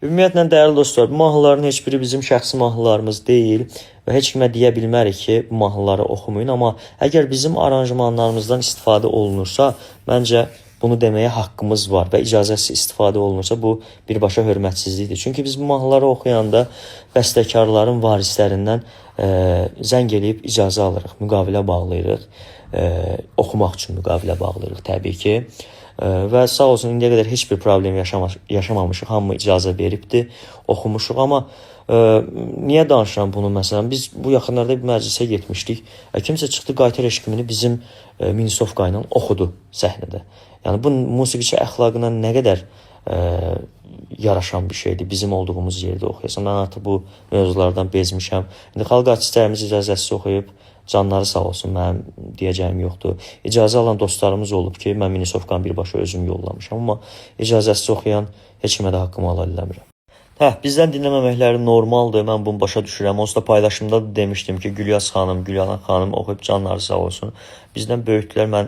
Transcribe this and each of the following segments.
Ümumiyyətlə, dəyərli dostlar, bu mahnıların heç biri bizim şəxsi mahnılarımız deyil və heç kimə deyə bilmərik ki, bu mahnıları oxumayın. Amma əgər bizim aranjmanlarımızdan istifadə olunursa, məncə bunu deməyə haqqımız var və icazəsiz istifadə olunursa, bu birbaşa hörmətsizlikdir. Çünki biz bu mahnıları oxuyanda bəstəkarların varislərindən zəng eləyib icazə alırıq, müqavilə bağlayırıq, oxumaq üçün müqavilə bağlayırıq təbii ki. Və sağ olsun, indiyə qədər heç bir problem yaşamamışıq, hamı icazə veribdir, oxumuşuq. Amma niyə danışıram bunu məsələn? Biz bu yaxınlarda bir məclisə getmişdik. Kimsə çıxdı, Qaytar eşqimini bizim minisovka ilə oxudu səhnədə. Yəni bu musiqiçi əxlaqına nə qədər yaraşan bir şeydir, bizim olduğumuz yerdə oxuyasın. Mən artıq bu mövzulardan bezmişəm. İndi xalq artistlərimiz icazəsiz oxuyub, canları sağ olsun, mənim deyəcəyim yoxdur. İcazə alan dostlarımız olub ki, mən minisovkanı birbaşa özüm yollamışam, amma icazəsiz oxuyan heç kimə də haqqımı ala bilmirəm. Bizdən dinləməməkləri normaldır, mən bunu başa düşürəm. Onsuz da paylaşımda da demişdim ki, Gülyaz xanım, Gülyanan xanım oxuyub canları sağ olsun. Bizdən böyüklər mən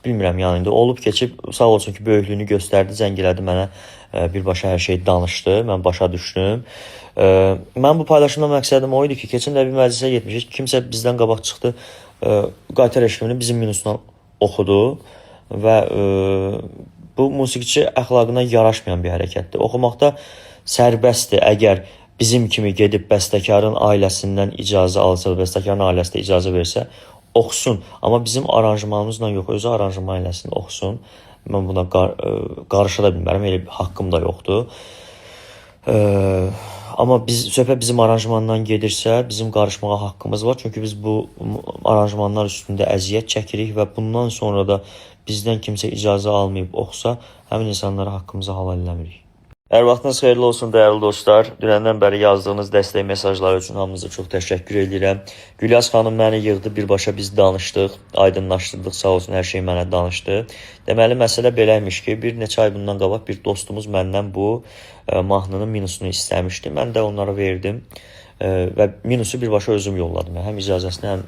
bilmirəm, yəni indi olub keçib, sağ olsun ki, böyüklüyünü göstərdi, zəng elədi mənə, birbaşa hər şey danışdı, mən başa düşdüm. Mən bu paylaşımda məqsədim o idi ki, keçən də bir məclisə getmişik, kimsə bizdən qabaq çıxdı, Qaytar eşqimini bizim minusla oxudu və bu musiqiçi əxlaqına yaraşmayan bir hərəkətdir. Oxumaqda sərbəstdir, əgər bizim kimi gedib bəstəkarın ailəsindən icazə alsa, bəstəkarın ailəsi də icazə versə, oxusun. Amma bizim aranjmanımızla yox, özü aranjman eləsin, oxusun. Mən buna qarışa da bilmərəm, elə bir haqqım da yoxdur. Amma söhbət bizim aranjmandan gedirsə, bizim qarışmağa haqqımız var. Çünki biz bu aranjmanlar üstündə əziyyət çəkirik və bundan sonra da bizdən kimsə icazə almayıb oxusa, həmin insanlara haqqımızı halal eləmirik. Hər vaxtınız xeyirli olsun, dəyərli dostlar. Dünəndən bəri yazdığınız dəstək mesajları üçün hamınıza çox təşəkkür edirəm. Gülyaz xanım məni yığdı, birbaşa biz danışdıq, aydınlaşdırdıq, sağ olsun, hər şey mənə danışdı. Deməli, məsələ beləymiş ki, bir neçə ay bundan qabaq bir dostumuz məndən bu mahnının minusunu istəmişdi. Mən də onlara verdim və minusu birbaşa özüm yolladım. Həm icazəsini, həm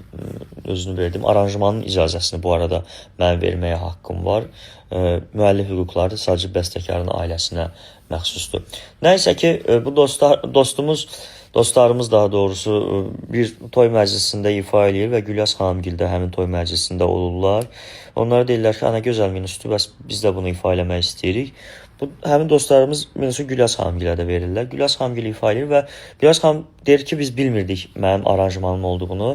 özünü verdim. Aranjmanın icazəsini bu arada mən verməyə haqqım var. Müəllif hüquqları sadəcə bəstəkarın ailəsinə məxsusdur. Nəysə ki, bu dostlarımız daha doğrusu bir toy məclisində ifa eləyir və Gülyaz xanımgil də həmin toy məclisində olurlar. Onlara deyirlər ki, ana gözəl minusdur, bəs biz də bunu ifa eləmək istəyirik. Həmin dostlarımız minusu Gülyaz xanımgilə də verirlər. Gülyaz xanımgil ifa eləyir və Gülyaz xanım deyir ki, biz bilmirdik mənim aranjmanım olduğunu.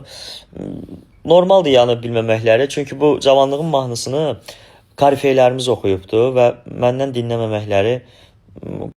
Normaldır yəni bilməməkləri, çünki bu Cavanlığın mahnısını karifeylərimiz oxuyubdu və məndən dinləməməkləri